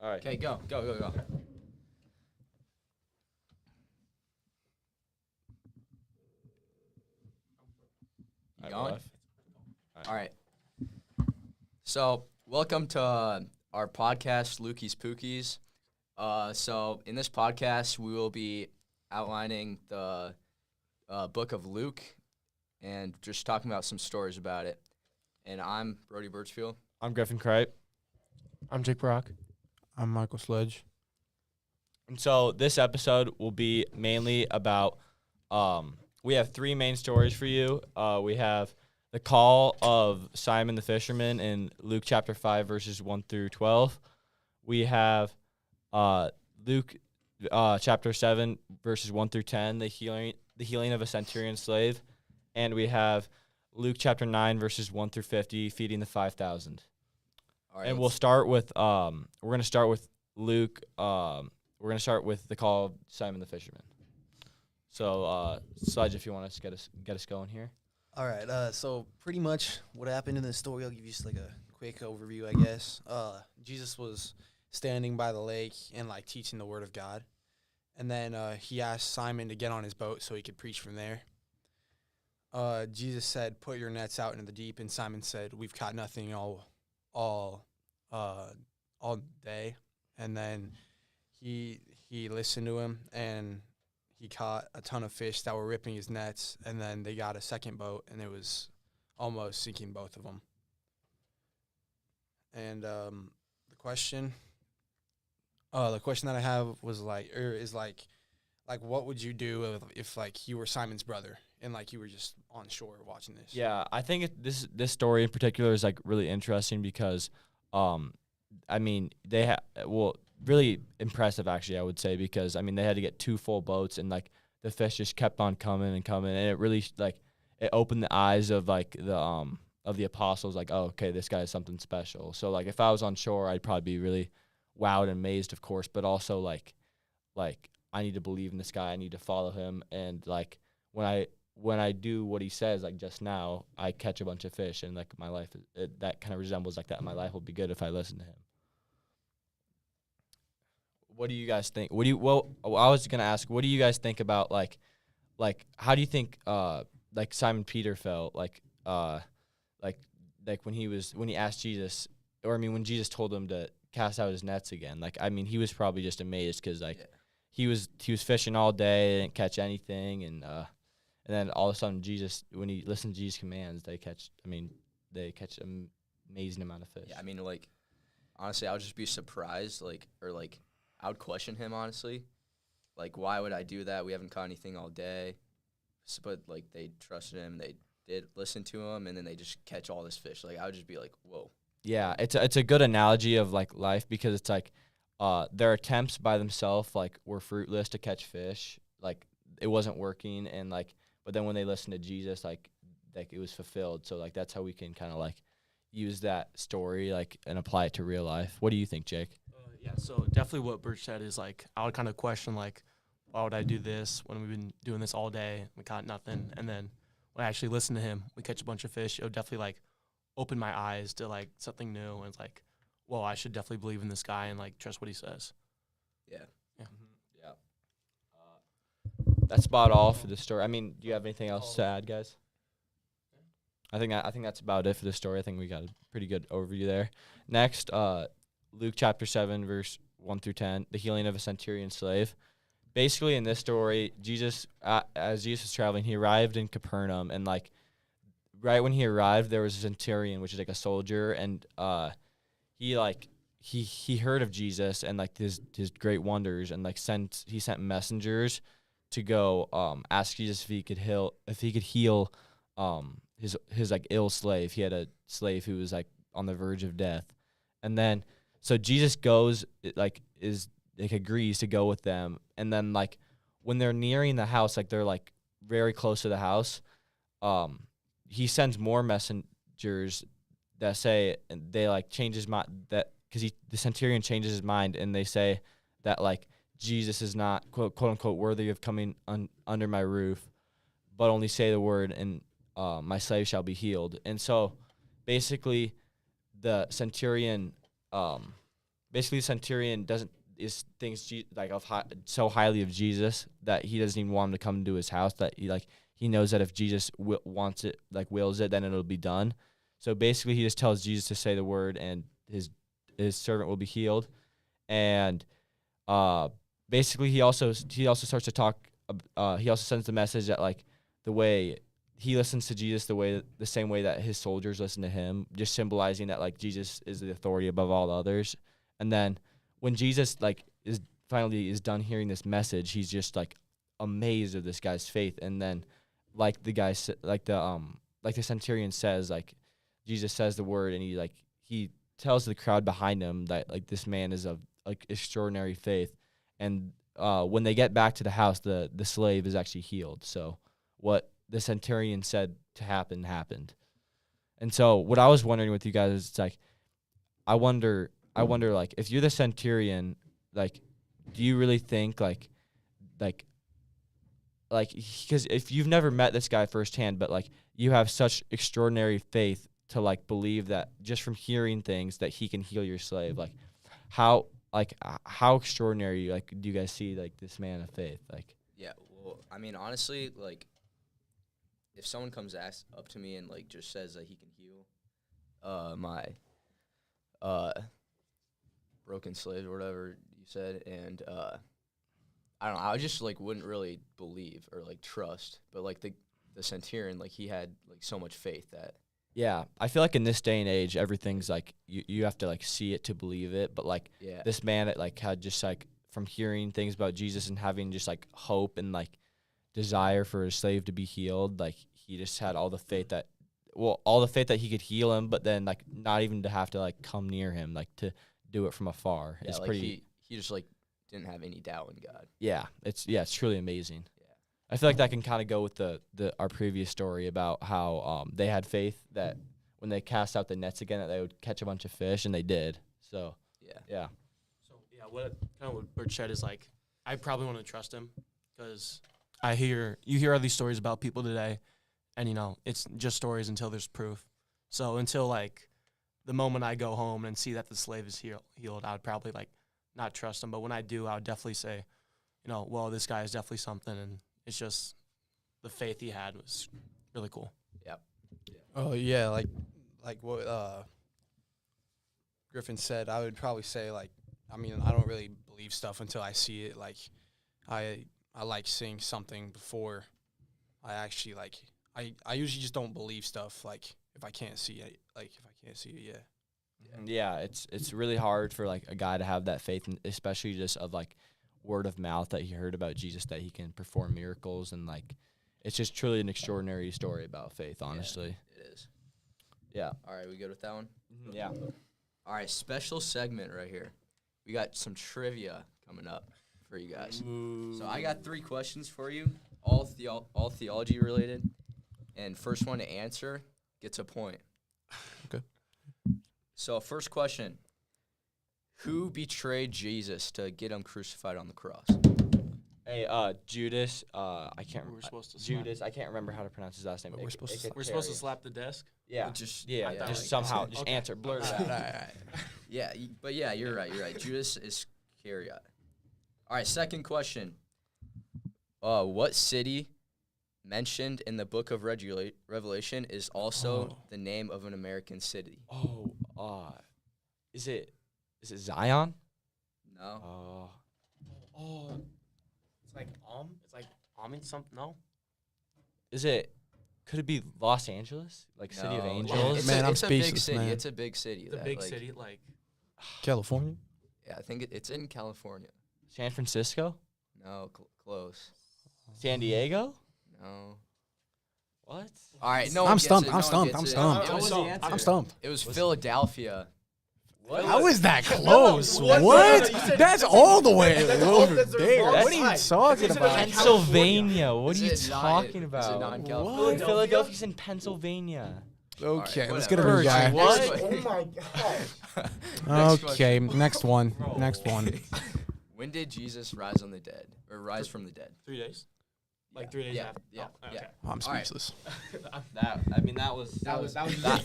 All right. Okay, go. You going? All right. So, welcome to our podcast, Lukie's Pookies. So, in this podcast, we will be outlining the book of Luke and just talking about some stories about it. And I'm Brody Birchfield. I'm Griffin Cripe. I'm Jake Brock. I'm Michael Sledge. And so this episode will be mainly about, we have three main stories for you. We have the call of Simon the fisherman in Luke chapter 5, verses 1 through 12. We have Luke chapter 7, verses 1 through 10, the healing of a centurion slave. And we have Luke chapter 9, verses 1 through 50, feeding the 5,000. All right, And we'll start with we're going to start with Luke. We're going to start with the call of Simon the fisherman. So, Sledge, if you want to get us going here. All right. So pretty much what happened in this story, I'll give you just like a quick overview, I guess. Jesus was standing by the lake and like teaching the word of God, and then he asked Simon to get on his boat so he could preach from there. Jesus said, "Put your nets out into the deep," and Simon said, "We've caught nothing all day." And then he listened to him, and he caught a ton of fish that were ripping his nets, and then they got a second boat, and it was almost sinking both of them. And the question that I have was what would you do if like you were Simon's brother and like you were just on shore watching this? Yeah, I think this story in particular is like really interesting because, I mean, really impressive actually, I would say, because I mean they had to get 2 full boats and like the fish just kept on coming and coming, and it really like it opened the eyes of like the apostles, like, oh, okay, this guy is something special. So like if I was on shore, I'd probably be really wowed and amazed, of course, but also like I need to believe in this guy, I need to follow him, and like when I do what he says, like just now, I catch a bunch of fish, and like my life that kind of resembles like that. My life will be good if I listen to him. What do you guys think? I was gonna ask, what do you guys think about like how do you think like Simon Peter felt like when he asked Jesus, or I mean when Jesus told him to cast out his nets again? Like I mean he was probably just amazed because like he was fishing all day, didn't catch anything, and then all of a sudden Jesus, when he listened to Jesus' commands, they catch an amazing amount of fish. Yeah, I mean, like, honestly, I would just be surprised, I would question him, honestly. Like, why would I do that? We haven't caught anything all day. But, like, they trusted him. They did listen to him, and then they just catch all this fish. Like, I would just be like, whoa. Yeah, it's a good analogy of, like, life, because it's like their attempts by themselves, like, were fruitless to catch fish. Like, it wasn't working, and, like, but then when they listened to Jesus, like it was fulfilled. So, like, that's how we can kind of, like, use that story, like, and apply it to real life. What do you think, Jake? Yeah, so definitely what Birch said is, like, I would kind of question, like, why would I do this when we've been doing this all day? We caught nothing. And then when I actually listen to him, we catch a bunch of fish. It would definitely, like, open my eyes to, like, something new. And it's like, well, I should definitely believe in this guy and, like, trust what he says. Yeah. Yeah. Yeah. That's about all for the story. I mean, do you have anything else to add, guys? I think that's about it for the story. I think we got a pretty good overview there. Next, Luke chapter 7, verse 1 through 10, the healing of a centurion slave. Basically, in this story, Jesus, as Jesus was traveling, he arrived in Capernaum, and like right when he arrived, there was a centurion, which is like a soldier, and he heard of Jesus and like his great wonders, and like he sent messengers to go ask Jesus if he could heal his like ill slave. He had a slave who was like on the verge of death, and then so Jesus goes agrees to go with them, and then like when they're nearing the house, like they're like very close to the house, he sends more messengers that say, and they like change his mind, that because the centurion changes his mind, and they say that like Jesus is not quote unquote worthy of coming under my roof, but only say the word, and my slave shall be healed. And so basically the centurion basically the centurion thinks so highly of Jesus that he doesn't even want him to come to his house, that he knows that if Jesus wants it, wills it, then it'll be done. So basically he just tells Jesus to say the word and his servant will be healed. And basically he also starts to talk, he also sends the message that the way he listens to Jesus the same way that his soldiers listen to him, just symbolizing that Jesus is the authority above all others. And then when Jesus is done hearing this message, he's just amazed of this guy's faith. And then the centurion says, Jesus says the word, and he tells the crowd behind him that this man is of extraordinary faith. And when they get back to the house, the slave is actually healed. So what the centurion said to happen happened. And so what I was wondering with you guys is I wonder if you're the centurion, do you really think because if you've never met this guy firsthand, but you have such extraordinary faith to believe that just from hearing things that he can heal your slave, how extraordinary do you guys see this man of faith? Yeah, well, I mean, honestly, if someone comes up to me and just says that he can heal my broken slave or whatever you said, and I don't know, I just wouldn't really believe or trust, but the centurion, he had so much faith that. Yeah, I feel in this day and age, everything's you have to see it to believe it, but this man that had just from hearing things about Jesus and having just hope and desire for his slave to be healed, he just had all the faith that he could heal him, but then not even to have to come near him, to do it from afar. Yeah, it's pretty. He just didn't have any doubt in God. Yeah, it's truly amazing. I feel that can kind of go with our previous story about how they had faith that when they cast out the nets again, that they would catch a bunch of fish, and they did. So yeah. So what Bert said is I probably want to trust him because you hear all these stories about people today, and it's just stories until there's proof. So until the moment I go home and see that the slave is healed, I would probably not trust him. But when I do, I would definitely say, well, this guy is definitely something, and it's just the faith he had was really cool. Yep. Oh yeah, like what Griffin said. I would probably say I don't really believe stuff until I see it. I like seeing something before I actually I usually just don't believe stuff if I can't see it. If I can't see it, Yeah, it's really hard for a guy to have that faith, and especially just of word of mouth that he heard about Jesus, that he can perform miracles, and it's just truly an extraordinary story about faith, honestly. Yeah, it is. Yeah. All right, we good with that one? Mm-hmm. Yeah. All right, special segment right here. We got some trivia coming up for you guys. Ooh. So I got 3 questions for you, all theology related, and first one to answer gets a point. Okay. So first question. Who betrayed Jesus to get him crucified on the cross? Hey, Judas. I can't remember. We're supposed to Judas. I can't remember how to pronounce his last name. We're supposed to slap the desk. Yeah. Just somehow, just answer, blurt it out. All right. Yeah, but yeah, you're right. Judas Iscariot. All right, second question. What city mentioned in the book of Revelation is also the name of an American city? Is it Zion? No. It's something. No. Could it be Los Angeles? City of No. Angels? I'm it's a big speechless, city. man. It's a big city. It's a big city. California. Yeah, I think it's in California. San Francisco? No, close. San Diego? No. What? All right, I'm stumped. I'm stumped. I'm stumped. It was Philadelphia. What? How is that close? What? That's all the way over there. What are you talking about? Pennsylvania. What are you Is it not- talking is it about? not in California? Philadelphia's in Pennsylvania. Okay, All right, let's get a whatever. new guy. What? Oh my god. Okay, next one. Next one. When did Jesus rise from the dead? 3 days. 3 days after. Yeah. I'm speechless.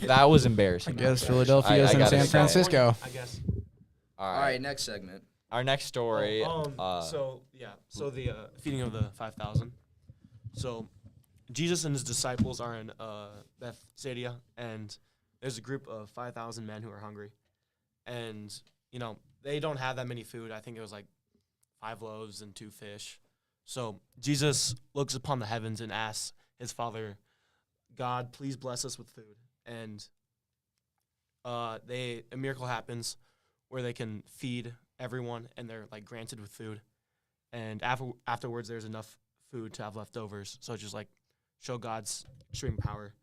That was embarrassing. I guess Philadelphia is in gotta San say. Francisco. I guess. All right, next segment. Our next story. So the feeding of the 5,000. So Jesus and his disciples are in Bethsaida, and there's a group of 5,000 men who are hungry, and they don't have that many food. I think it was like 5 loaves and 2 fish. So Jesus looks upon the heavens and asks his Father, God, please bless us with food. And a miracle happens where they can feed everyone, and they're like granted with food. And afterwards, there's enough food to have leftovers. So just like show God's extreme power.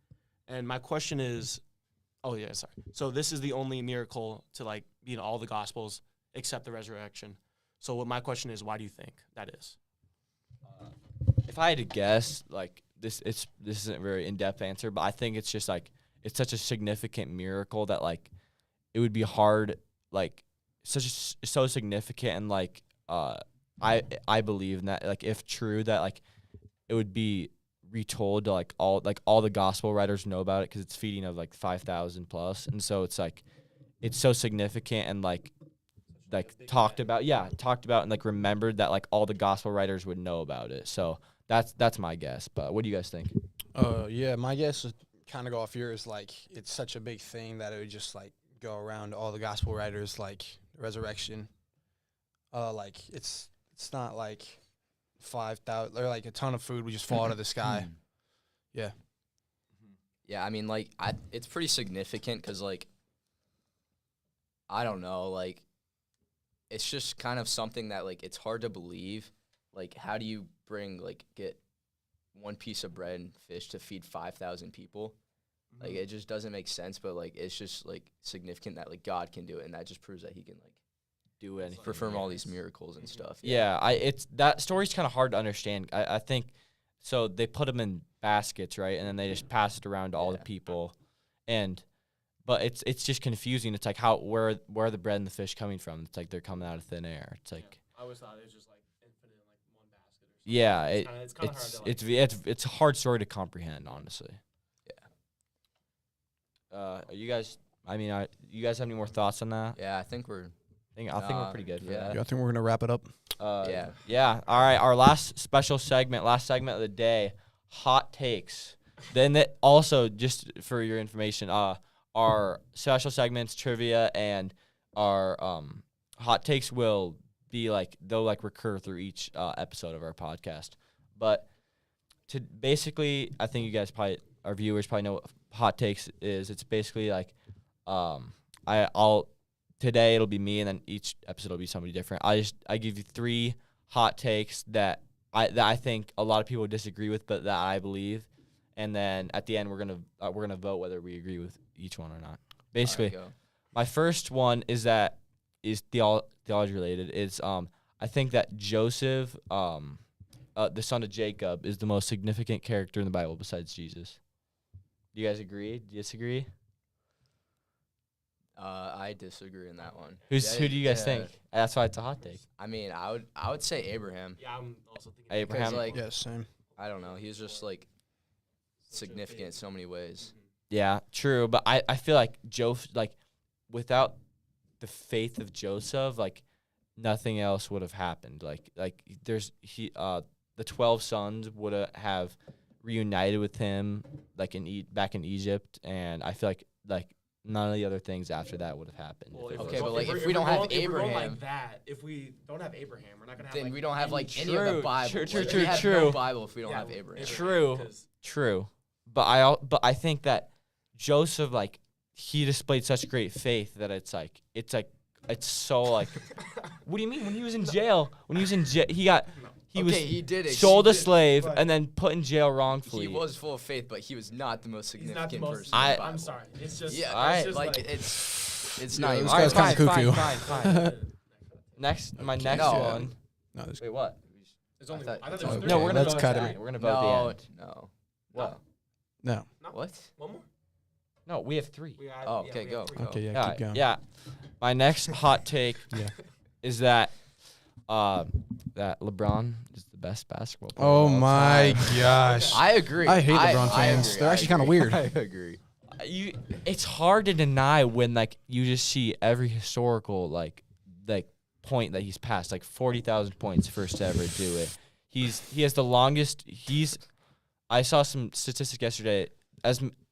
And my question is, so this is the only miracle to like be in all the Gospels except the resurrection. So what my question is, why do you think that is? If I had to guess, like this isn't a very in-depth answer, but I think it's just like it's such a significant miracle that like it would be hard, like so significant, and like I believe in that, like if true, that like it would be retold to like all the gospel writers know about it because it's feeding of like 5,000 plus, and so it's like it's so significant and like talked about and like remembered that like all the gospel writers would know about it. So that's my guess. But what do you guys think? Yeah, my guess would kind of go off yours. Like it's such a big thing that it would just like go around all the gospel writers, like resurrection. Like it's not like 5,000 or like a ton of food would just fall out of the sky. Yeah. Yeah, I mean, like, it's pretty significant because, like, I don't know, like, it's just kind of something that, like, it's hard to believe. Like, how do you get 1 piece of bread and fish to feed 5,000 people? Like, it just doesn't make sense, but, like, it's just, like, significant that, like, God can do it, and that just proves that he can, like, Do anything. perform all these miracles and stuff. Yeah, it's that story's kind of hard to understand. I think so. They put them in baskets, right, and then they just pass it around to all the people, but it's just confusing. It's like where are the bread and the fish coming from? It's like they're coming out of thin air. It's like I always thought it was just like infinite, like 1 basket or something. Yeah, it's kind of hard to like. it's a hard story to comprehend, honestly. Yeah. You guys? I mean, you guys have any more thoughts on that? Yeah, I think we're. I think we're pretty good for that. Yeah, I think we're gonna wrap it up. Yeah. All right. Our last segment of the day, hot takes. Then that also, just for your information, our special segments, trivia, and our hot takes will be like they'll like recur through each episode of our podcast. But to basically, I think you guys our viewers probably know what hot takes is. It's basically like today it'll be me, and then each episode will be somebody different. I give you 3 hot takes that I think a lot of people disagree with, but that I believe, and then at the end we're gonna vote whether we agree with each one or not. Basically, my first one is theology related. It's I think that Joseph, the son of Jacob, is the most significant character in the Bible besides Jesus. Do you guys agree? Do you disagree? I disagree in that one. Who do you guys think? That's why it's a hot take. I mean, I would say Abraham. Yeah, I'm also thinking Abraham. Like, Yeah, same. I don't know. He's just like significant in so many ways. Yeah, true. But I feel like without the faith of Joseph, like nothing else would have happened. Like the 12 sons would have reunited with him like back in Egypt, and I feel like none of the other things after that would have happened. Well, if we don't have Abraham, like that, if we don't have Abraham, we're not gonna have. Then we don't have like any of the Bible. True. We have no Bible if we don't have Abraham. True. But I think that Joseph, like, he displayed such great faith that it's so like. What do you mean? When he was in jail, he did it. Sold a slave and then put in jail wrongfully. He was full of faith, but he was not the most significant person. I'm sorry. It's just it's not. This guy's kind of cuckoo. Fine. My next one. No, Wait, what? There's only. No, we're gonna let's cut it. We're gonna vote the end. No. What? No. What? One more. No, we have 3. Okay, go. Okay, yeah, keep going. Yeah. My next hot take is that LeBron is the best basketball player. Oh my gosh. I agree. I hate LeBron fans. They're actually kind of weird. I agree. It's hard to deny when like you just see every historical like like point that he's passed, like 40,000 points, first to ever do it. He has the longest. I saw some statistics yesterday.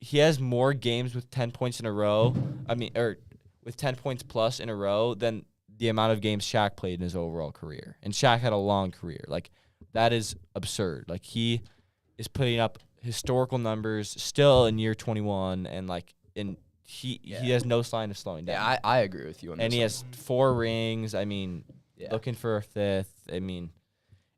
He has more games with 10 points in a row. With 10 points plus in a row than the amount of games Shaq played in his overall career. And Shaq had a long career. Like, that is absurd. Like, he is putting up historical numbers still in year 21, and like he has no sign of slowing down. Yeah, I agree with you on this. And he has 4 rings. I mean, Yeah. looking for a 5th. I mean,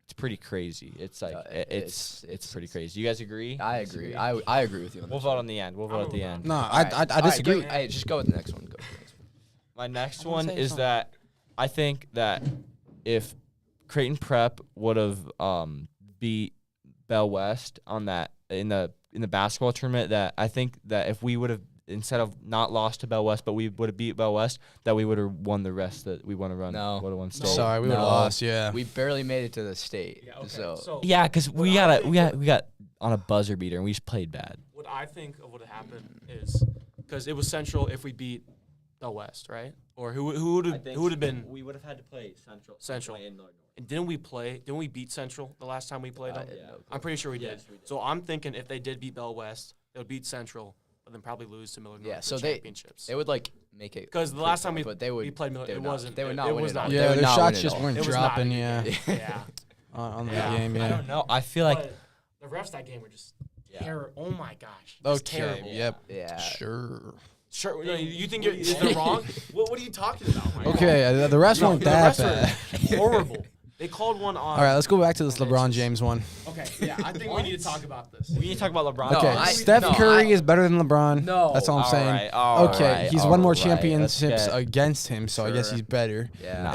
it's pretty crazy. It's like it's pretty crazy. You guys agree? I agree. I agree with you on this. We'll vote on the end. We'll vote at the end. No, All right. I disagree. Hey, just go with the next one. My next wanna one say is something. that I think that if Creighton Prep would have beat Bell West on that in the basketball tournament, that I think that if we would have, instead of not lost to Bell West, but we would have beat Bell West, that we would have won the rest that we want to run. No. Would have won state. Sorry, we would have No. lost. Yeah. We barely made it to the state. Yeah, okay. So Yeah, because we got on a buzzer beater and we just played bad. What I think of what happened is because it was Central if we beat Bell West, right? Or who would have been We would have had to play Central. Central. And didn't we beat Central the last time we played them? yeah. I'm pretty sure we did. Yes, we did. So I'm thinking if they did beat Bell West, they would beat Central, but then probably lose to Miller North Yeah, in so the they- championships. It would like make it Because the last time but they would we played Miller, they it would not- wasn't. they would it- not it win was it not. all. Yeah, They would their not shots win it just all. weren't It was not dropping. a Yeah. good game. Yeah. On the Yeah. game. I Yeah. don't know. I feel like But the refs that game were just Yeah. terrible. Oh my gosh. Just Okay. terrible. Yep. Yeah. Sure. Sure. No, you think they're wrong? What are you talking about? Mike? Okay. The rest weren't the that refs bad. were horrible. They called one on. All right, let's go back to this LeBron James one. Okay, yeah, I think we need to talk about this. we need to talk about LeBron. Okay, I- Steph no, Curry I- is better than LeBron. No. That's all I'm saying. All Okay, right, he's all won more right. championships Let's get- against him, so I guess Sure. he's better. Yeah. No.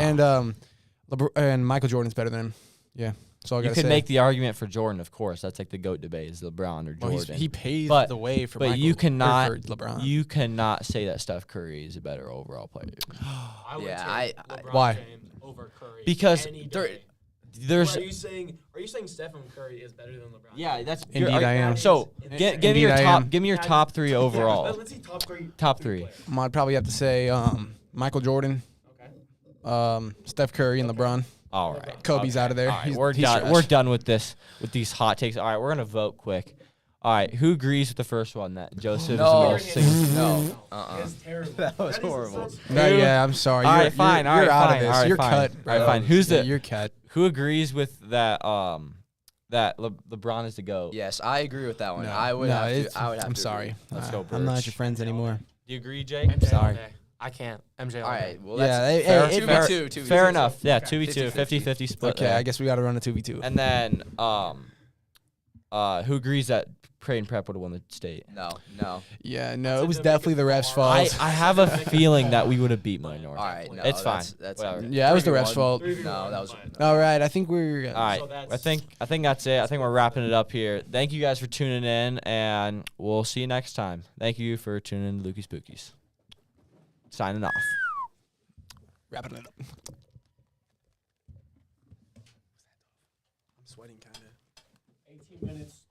And and Michael Jordan's better than him. Yeah, so I You gotta could say. make the argument for Jordan, of course. That's like the GOAT debate: is LeBron or Well, Jordan? he paved But- the way for but Michael, you or cannot. for LeBron. You cannot say that Steph Curry is a better overall player. I would Yeah, take I- LeBron Why? James over Curry. Because any there- day. There's Are you saying Stephen Curry is better than LeBron? yeah, that's Indeed, you're- I am. So Insane. give me Indeed, your I top. am. Give me your top 3 overall. Let's see top three. Top three. players. I'd probably have to say Michael Jordan, Okay. Steph Curry, and LeBron. All right, Kobe's out of there. All right, He's- we're he's done. trash. We're done with these hot takes. All right, we're gonna vote quick. All right, who agrees with the first one that Joseph No. is the most No. That's terrible. That was is horrible. such- No, Who- yeah, I'm sorry. All You're, right, fine. You're, All right, you're out fine. of this. All right, You're fine. cut. All right, bro. fine. Who's Yeah, the- You're cut. who agrees with that LeBron is the GOAT? Yes, I agree with that one. No, I would no, have it's- to. I would have I'm to sorry. agree. Let's go, I'm not Birch. your friends anymore. Do you agree, Jake? MJ all Sorry. day. I can't. MJ all All day. right. Well, Yeah, that's hey, fair. hey, 2v2. 2v2. Fair enough. Yeah, Okay. 2v2, 50-50 split. Okay, there. I guess we got to run a 2v2. And then who agrees that Creighton Prep would have won the state? No. Yeah, no, That's it was a definitely the refs' fault. I have a feeling that we would have beat Miller North. All right. No, It's fine. That's Whatever. Yeah, it was the refs' 3v1. fault. No, that was. All right, I think we're. All right, So that's- I think that's it. I think we're wrapping it up here. Thank you guys for tuning in, and we'll see you next time. Thank you for tuning in to Lukie's Pookies. Signing off. Wrapping it up. I'm sweating kind of. 18 minutes.